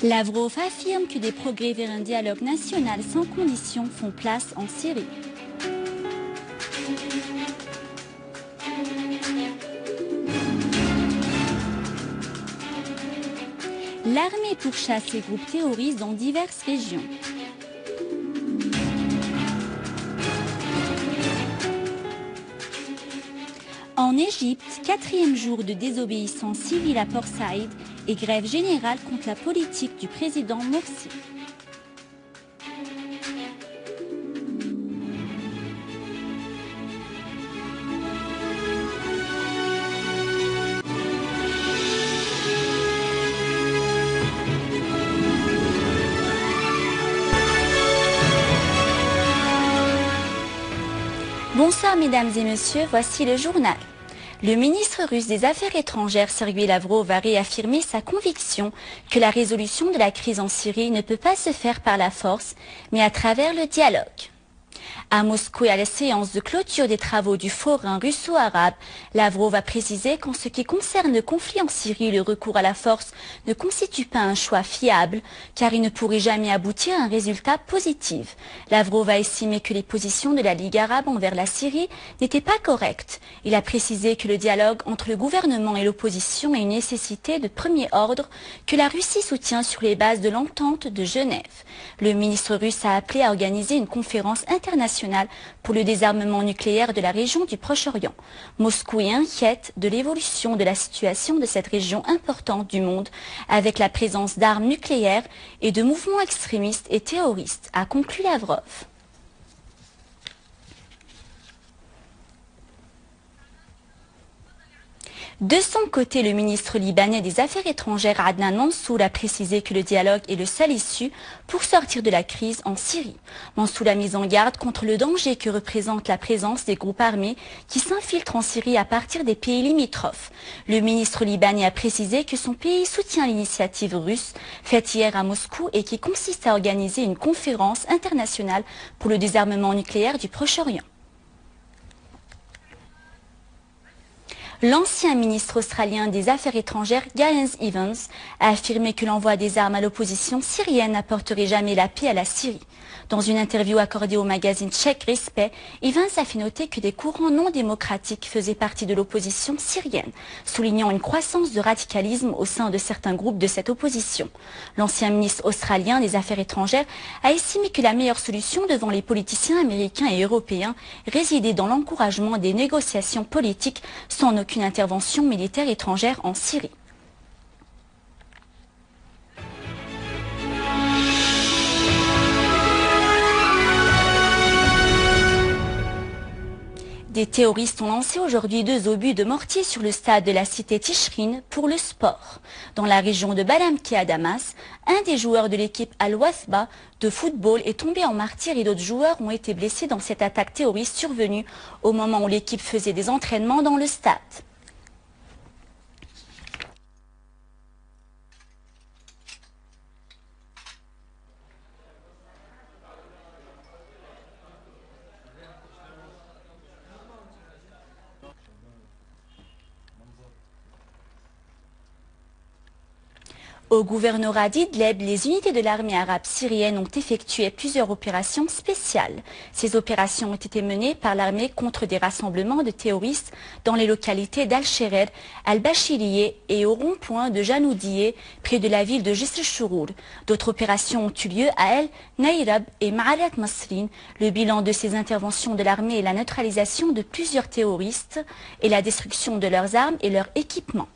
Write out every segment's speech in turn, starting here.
Lavrov affirme que des progrès vers un dialogue national sans condition font place en Syrie. L'armée pourchasse les groupes terroristes dans diverses régions. En Égypte, 4e jour de désobéissance civile à Port Saïd et grève générale contre la politique du président Morsi. Bonsoir mesdames et messieurs, voici le journal. Le ministre russe des Affaires étrangères Sergueï Lavrov a réaffirmé sa conviction que la résolution de la crise en Syrie ne peut pas se faire par la force, mais à travers le dialogue. À Moscou et à la séance de clôture des travaux du Forum russo-arabe, Lavrov a précisé qu'en ce qui concerne le conflit en Syrie, le recours à la force ne constitue pas un choix fiable, car il ne pourrait jamais aboutir à un résultat positif. Lavrov a estimé que les positions de la Ligue arabe envers la Syrie n'étaient pas correctes. Il a précisé que le dialogue entre le gouvernement et l'opposition est une nécessité de premier ordre que la Russie soutient sur les bases de l'entente de Genève. Le ministre russe a appelé à organiser une conférence internationale pour le désarmement nucléaire de la région du Proche-Orient. Moscou est inquiète de l'évolution de la situation de cette région importante du monde avec la présence d'armes nucléaires et de mouvements extrémistes et terroristes, a conclu Lavrov. De son côté, le ministre libanais des Affaires étrangères Adnan Mansour a précisé que le dialogue est le seul issue pour sortir de la crise en Syrie. Mansour a mis en garde contre le danger que représente la présence des groupes armés qui s'infiltrent en Syrie à partir des pays limitrophes. Le ministre libanais a précisé que son pays soutient l'initiative russe faite hier à Moscou et qui consiste à organiser une conférence internationale pour le désarmement nucléaire du Proche-Orient. L'ancien ministre australien des Affaires étrangères, Gareth Evans, a affirmé que l'envoi des armes à l'opposition syrienne n'apporterait jamais la paix à la Syrie. Dans une interview accordée au magazine tchèque Respect, Evans a fait noter que des courants non démocratiques faisaient partie de l'opposition syrienne, soulignant une croissance de radicalisme au sein de certains groupes de cette opposition. L'ancien ministre australien des Affaires étrangères a estimé que la meilleure solution devant les politiciens américains et européens résidait dans l'encouragement des négociations politiques sans aucune intervention militaire étrangère en Syrie. Des terroristes ont lancé aujourd'hui 2 obus de mortier sur le stade de la cité Tishrin pour le sport. Dans la région de Balamki à Damas, un des joueurs de l'équipe Al-Wasba de football est tombé en martyr et d'autres joueurs ont été blessés dans cette attaque terroriste survenue au moment où l'équipe faisait des entraînements dans le stade. Au gouvernorat d'Idlib, les unités de l'armée arabe syrienne ont effectué plusieurs opérations spéciales. Ces opérations ont été menées par l'armée contre des rassemblements de terroristes dans les localités d'Al-Shered, Al-Bachiliye et au rond-point de Janoudiye, près de la ville de Jisr Shourour. D'autres opérations ont eu lieu à El-Nayrab et Ma'arat Masrin. Le bilan de ces interventions de l'armée est la neutralisation de plusieurs terroristes et la destruction de leurs armes et leurs équipements.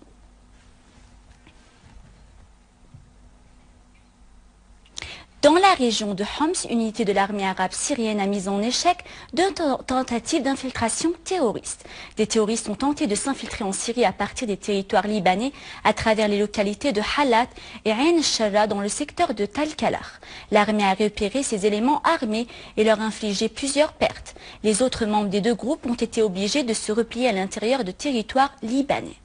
Dans la région de Homs, une unité de l'armée arabe syrienne a mis en échec 2 tentatives d'infiltration terroriste. Des terroristes ont tenté de s'infiltrer en Syrie à partir des territoires libanais à travers les localités de Halat et Ain Sharra dans le secteur de Tal-Kalar. L'armée a repéré ces éléments armés et leur infligé plusieurs pertes. Les autres membres des 2 groupes ont été obligés de se replier à l'intérieur de territoires libanais.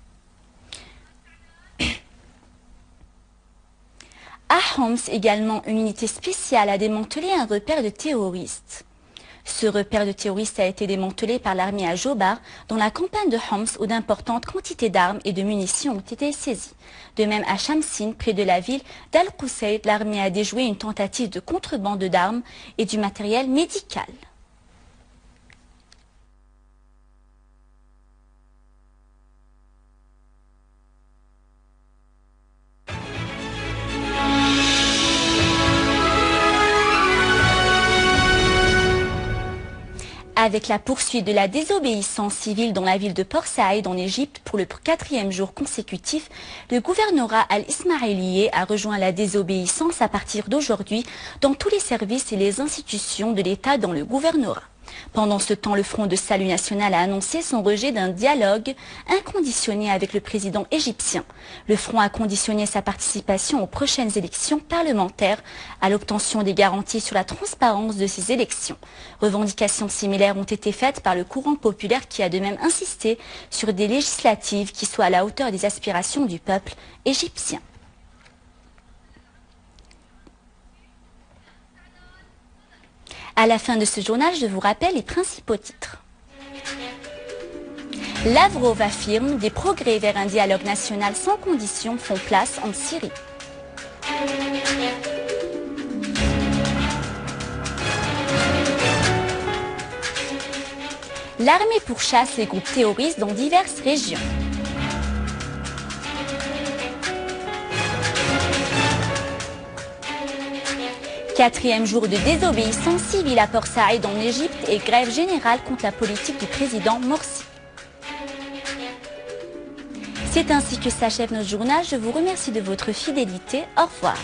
À Homs également, une unité spéciale a démantelé un repère de terroristes. Ce repère de terroristes a été démantelé par l'armée à Jobar, dans la campagne de Homs, où d'importantes quantités d'armes et de munitions ont été saisies. De même à Shamsin, près de la ville d'Al-Qusayd, l'armée a déjoué une tentative de contrebande d'armes et du matériel médical. Avec la poursuite de la désobéissance civile dans la ville de Port Saïd en Égypte pour le 4e jour consécutif, le gouvernorat al-Ismaïlié a rejoint la désobéissance à partir d'aujourd'hui dans tous les services et les institutions de l'État dans le gouvernorat. Pendant ce temps, le Front de Salut National a annoncé son rejet d'un dialogue inconditionné avec le président égyptien. Le Front a conditionné sa participation aux prochaines élections parlementaires à l'obtention des garanties sur la transparence de ces élections. Revendications similaires ont été faites par le courant populaire qui a de même insisté sur des législatives qui soient à la hauteur des aspirations du peuple égyptien. À la fin de ce journal, je vous rappelle les principaux titres. Lavrov affirme des progrès vers un dialogue national sans condition font place en Syrie. L'armée pourchasse les groupes terroristes dans diverses régions. Quatrième jour de désobéissance civile à Port Saïd en Égypte et grève générale contre la politique du président Morsi. C'est ainsi que s'achève notre journal. Je vous remercie de votre fidélité. Au revoir.